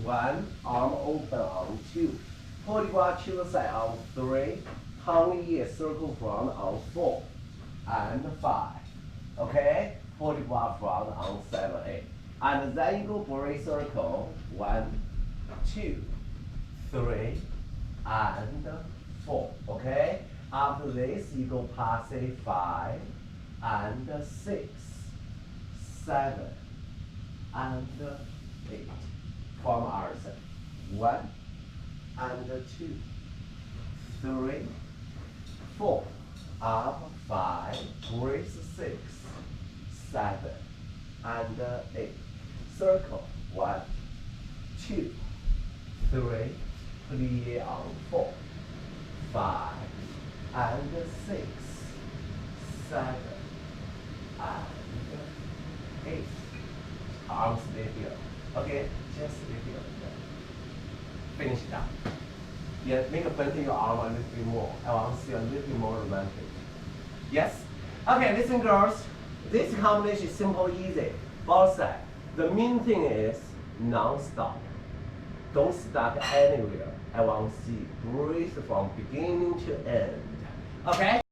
1, arm open on 2. Polyglot to the side on 3. Tongue ear circle front on 4 and 5. Okay? Polyglot front on 7, 8. And then you go break circle 1, 2, 3, and 4. Okay? After this, you go passive 5 and 6, 7, and 8. From our side. 1 and 2, 3, 4, up 5, brace 6, 7, and 8. Circle 1, 2, 3, clear on 4, 5, and 6, 7, and 8. Arms stay here. Okay, just stay here. Finish it up. Yeah, make a bend in your arm a little bit more. I want to see a little bit more romantic. Yes? Okay, listen girls. This combination is simple, easy. Both sides. The main thing is non-stop. Don't stop anywhere. I want to see breathe from beginning to end. Okay?